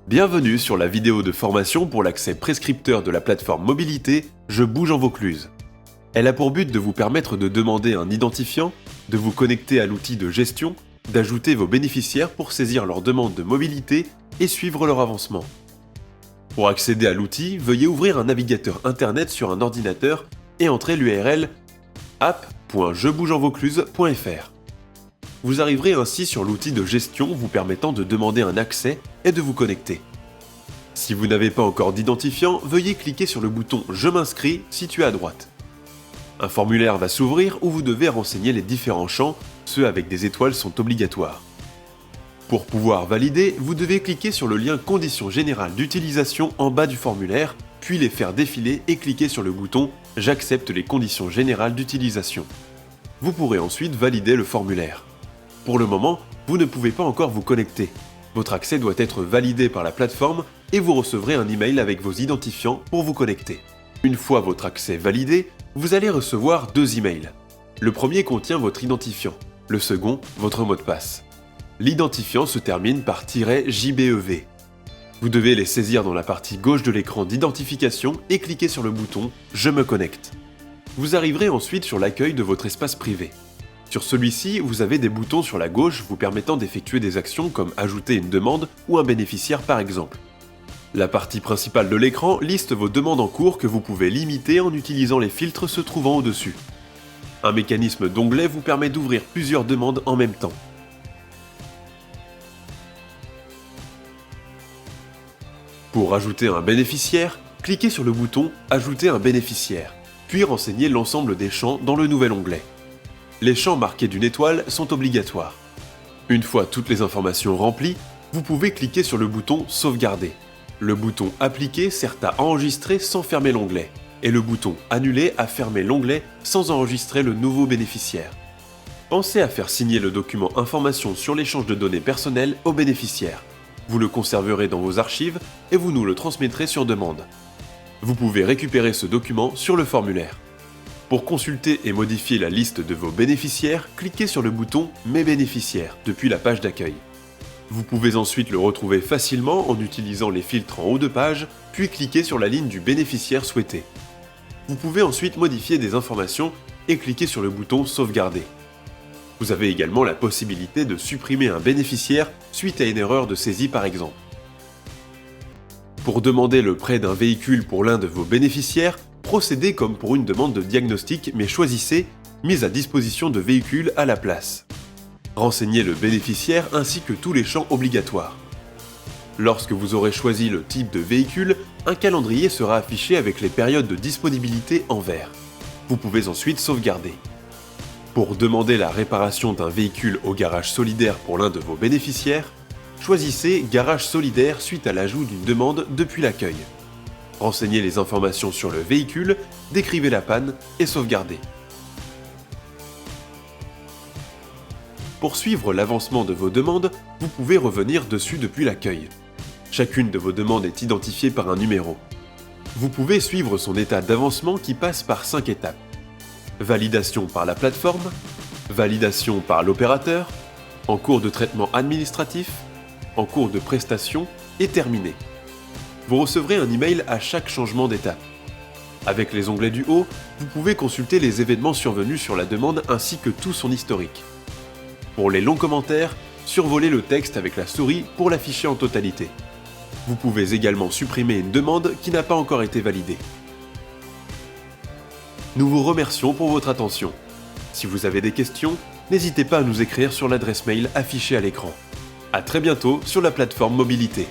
Bienvenue sur la vidéo de formation pour l'accès prescripteur de la plateforme mobilité Je bouge en Vaucluse. Elle a pour but de vous permettre de demander un identifiant, de vous connecter à l'outil de gestion, d'ajouter vos bénéficiaires pour saisir leurs demandes de mobilité et suivre leur avancement. Pour accéder à l'outil, veuillez ouvrir un navigateur internet sur un ordinateur et entrer l'URL app.jebougeenvaucluse.fr. Vous arriverez ainsi sur l'outil de gestion vous permettant de demander un accès et de vous connecter. Si vous n'avez pas encore d'identifiant, veuillez cliquer sur le bouton « Je m'inscris » situé à droite. Un formulaire va s'ouvrir où vous devez renseigner les différents champs, ceux avec des étoiles sont obligatoires. Pour pouvoir valider, vous devez cliquer sur le lien « Conditions générales d'utilisation » en bas du formulaire, puis les faire défiler et cliquer sur le bouton « J'accepte les conditions générales d'utilisation ». Vous pourrez ensuite valider le formulaire. Pour le moment, vous ne pouvez pas encore vous connecter. Votre accès doit être validé par la plateforme et vous recevrez un email avec vos identifiants pour vous connecter. Une fois votre accès validé, vous allez recevoir 2 emails. Le premier contient votre identifiant, le second, votre mot de passe. L'identifiant se termine par -JBEV. Vous devez les saisir dans la partie gauche de l'écran d'identification et cliquer sur le bouton « Je me connecte ». Vous arriverez ensuite sur l'accueil de votre espace privé. Sur celui-ci, vous avez des boutons sur la gauche vous permettant d'effectuer des actions comme ajouter une demande ou un bénéficiaire par exemple. La partie principale de l'écran liste vos demandes en cours que vous pouvez limiter en utilisant les filtres se trouvant au-dessus. Un mécanisme d'onglet vous permet d'ouvrir plusieurs demandes en même temps. Pour ajouter un bénéficiaire, cliquez sur le bouton « Ajouter un bénéficiaire », puis renseignez l'ensemble des champs dans le nouvel onglet. Les champs marqués d'une étoile sont obligatoires. Une fois toutes les informations remplies, vous pouvez cliquer sur le bouton « Sauvegarder ». Le bouton « Appliquer » sert à enregistrer sans fermer l'onglet, et le bouton « Annuler » à fermer l'onglet sans enregistrer le nouveau bénéficiaire. Pensez à faire signer le document « Information sur l'échange de données personnelles » au bénéficiaire. Vous le conserverez dans vos archives et vous nous le transmettrez sur demande. Vous pouvez récupérer ce document sur le formulaire. Pour consulter et modifier la liste de vos bénéficiaires, cliquez sur le bouton « Mes bénéficiaires » depuis la page d'accueil. Vous pouvez ensuite le retrouver facilement en utilisant les filtres en haut de page, puis cliquez sur la ligne du bénéficiaire souhaité. Vous pouvez ensuite modifier des informations et cliquer sur le bouton « Sauvegarder ». Vous avez également la possibilité de supprimer un bénéficiaire suite à une erreur de saisie par exemple. Pour demander le prêt d'un véhicule pour l'un de vos bénéficiaires, procédez comme pour une demande de diagnostic mais choisissez « Mise à disposition de véhicules à la place ». Renseignez le bénéficiaire ainsi que tous les champs obligatoires. Lorsque vous aurez choisi le type de véhicule, un calendrier sera affiché avec les périodes de disponibilité en vert. Vous pouvez ensuite sauvegarder. Pour demander la réparation d'un véhicule au garage solidaire pour l'un de vos bénéficiaires, choisissez « Garage solidaire » suite à l'ajout d'une demande depuis l'accueil. Renseignez les informations sur le véhicule, décrivez la panne et sauvegardez. Pour suivre l'avancement de vos demandes, vous pouvez revenir dessus depuis l'accueil. Chacune de vos demandes est identifiée par un numéro. Vous pouvez suivre son état d'avancement qui passe par 5 étapes. Validation par la plateforme, validation par l'opérateur, en cours de traitement administratif, en cours de prestation et terminé. Vous recevrez un email à chaque changement d'étape. Avec les onglets du haut, vous pouvez consulter les événements survenus sur la demande ainsi que tout son historique. Pour les longs commentaires, survolez le texte avec la souris pour l'afficher en totalité. Vous pouvez également supprimer une demande qui n'a pas encore été validée. Nous vous remercions pour votre attention. Si vous avez des questions, n'hésitez pas à nous écrire sur l'adresse mail affichée à l'écran. À très bientôt sur la plateforme Mobilité.